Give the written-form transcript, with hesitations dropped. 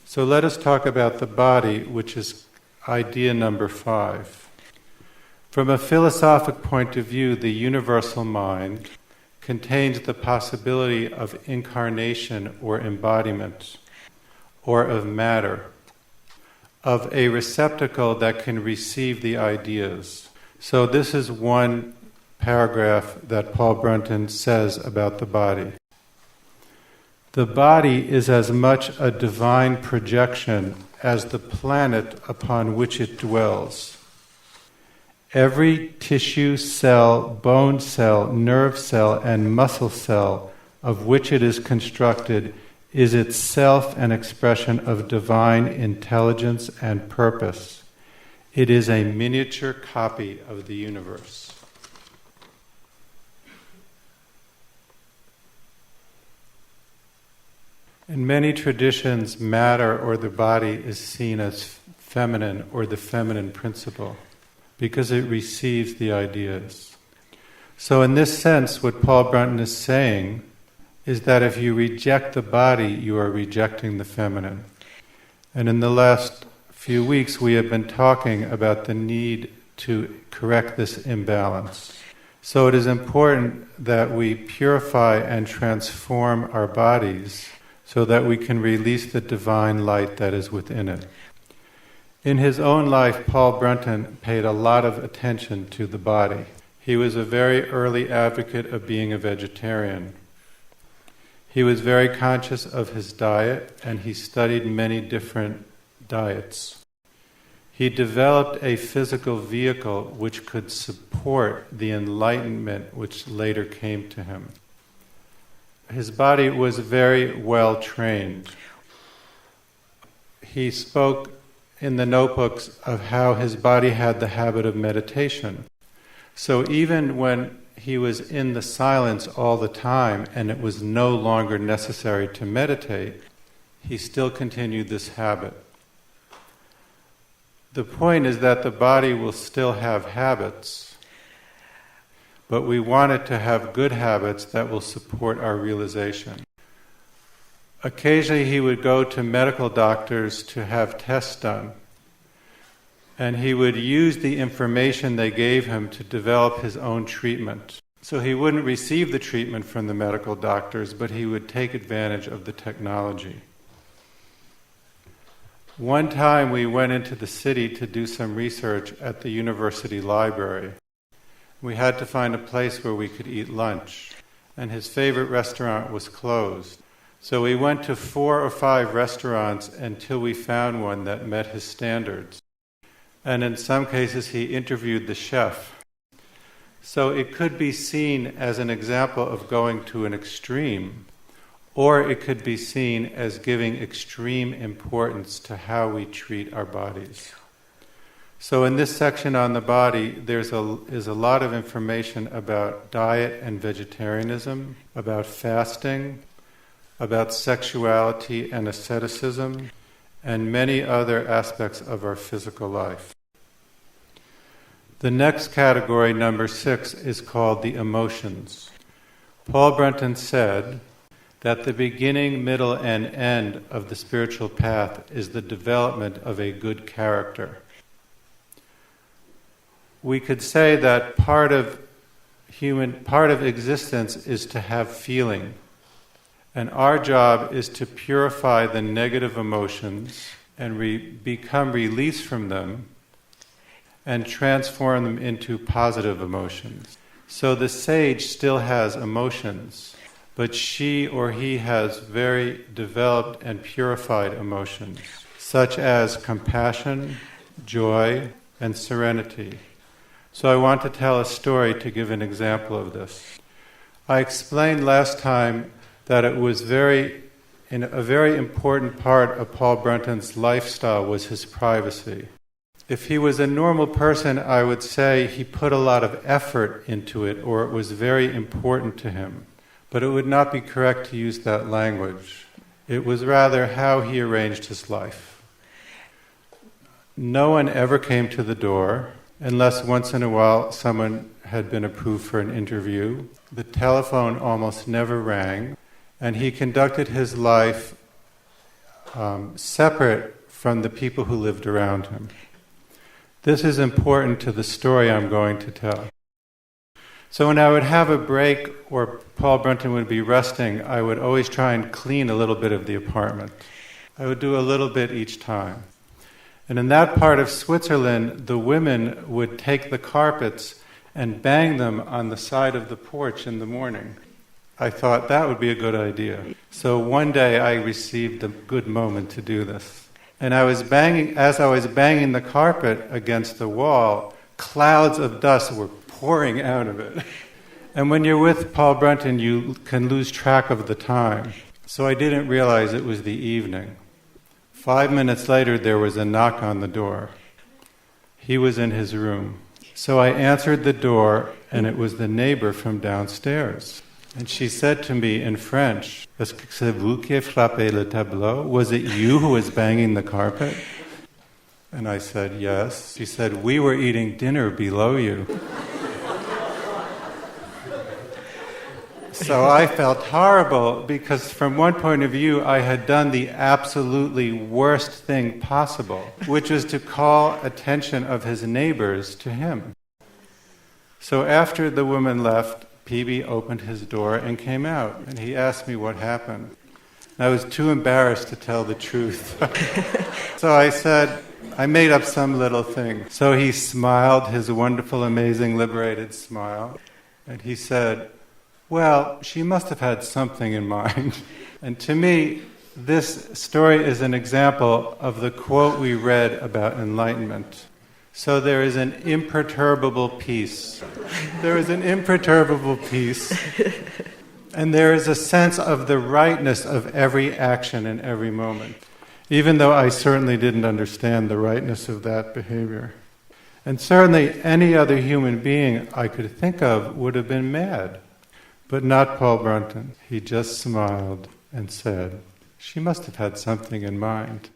So let us talk about the body, which is idea number 5. From a philosophic point of view, the universal mind contains the possibility of incarnation or embodiment, or of matter, of a receptacle that can receive the ideas. So this is one paragraph that Paul Brunton says about the body. The body is as much a divine projection as the planet upon which it dwells. Every tissue cell, bone cell, nerve cell, and muscle cell of which it is constructed is itself an expression of divine intelligence and purpose. It is a miniature copy of the universe. In many traditions, matter or the body is seen as feminine or the feminine principle because it receives the ideas. So in this sense, what Paul Brunton is saying is that if you reject the body, you are rejecting the feminine. And in the last few weeks, we have been talking about the need to correct this imbalance. So it is important that we purify and transform our bodies so that we can release the divine light that is within it. In his own life, Paul Brunton paid a lot of attention to the body. He was a very early advocate of being a vegetarian. He was very conscious of his diet, and he studied many different diets. He developed a physical vehicle which could support the enlightenment which later came to him. His body was very well trained. He spoke in the notebooks of how his body had the habit of meditation. So even when he was in the silence all the time and it was no longer necessary to meditate, he still continued this habit. The point is that the body will still have habits, but we want it to have good habits that will support our realization. Occasionally he would go to medical doctors to have tests done, and he would use the information they gave him to develop his own treatment. So he wouldn't receive the treatment from the medical doctors, but he would take advantage of the technology. One time we went into the city to do some research at the university library. We had to find a place where we could eat lunch, and his favorite restaurant was closed. So we went to 4 or 5 restaurants until we found one that met his standards. And in some cases he interviewed the chef. So it could be seen as an example of going to an extreme, or it could be seen as giving extreme importance to how we treat our bodies. So in this section on the body, is a lot of information about diet and vegetarianism, about fasting, about sexuality and asceticism, and many other aspects of our physical life. The next category, number 6, is called the emotions. Paul Brunton said that the beginning, middle, and end of the spiritual path is the development of a good character. We could say that part of existence is to have feeling. And our job is to purify the negative emotions and become released from them and transform them into positive emotions. So the sage still has emotions, but she or he has very developed and purified emotions, such as compassion, joy, and serenity. So I want to tell a story to give an example of this. I explained last time that it was a very important part of Paul Brunton's lifestyle was his privacy. If he was a normal person, I would say he put a lot of effort into it, or it was very important to him. But it would not be correct to use that language. It was rather how he arranged his life. No one ever came to the door, unless once in a while someone had been approved for an interview. The telephone almost never rang. And he conducted his life separate from the people who lived around him. This is important to the story I'm going to tell. So when I would have a break or Paul Brunton would be resting, I would always try and clean a little bit of the apartment. I would do a little bit each time. And in that part of Switzerland, the women would take the carpets and bang them on the side of the porch in the morning. I thought that would be a good idea. So one day I received a good moment to do this. And as I was banging the carpet against the wall, clouds of dust were pouring out of it. And when you're with Paul Brunton, you can lose track of the time. So I didn't realize it was the evening. 5 minutes later, there was a knock on the door. He was in his room. So I answered the door, and it was the neighbor from downstairs. And she said to me in French, "Est-ce que c'est vous qui frappez le tableau? Was it you who was banging the carpet?" And I said, "Yes." She said, "We were eating dinner below you." So I felt horrible because from one point of view I had done the absolutely worst thing possible, which was to call attention of his neighbors to him. So after the woman left, PB opened his door and came out, and he asked me what happened. And I was too embarrassed to tell the truth. So I said, I made up some little thing. So he smiled, his wonderful, amazing, liberated smile, and he said, "Well, she must have had something in mind." And to me, this story is an example of the quote we read about enlightenment. So there is an imperturbable peace. There is an imperturbable peace. And there is a sense of the rightness of every action in every moment, even though I certainly didn't understand the rightness of that behavior. And certainly any other human being I could think of would have been mad. But not Paul Brunton. He just smiled and said, "She must have had something in mind."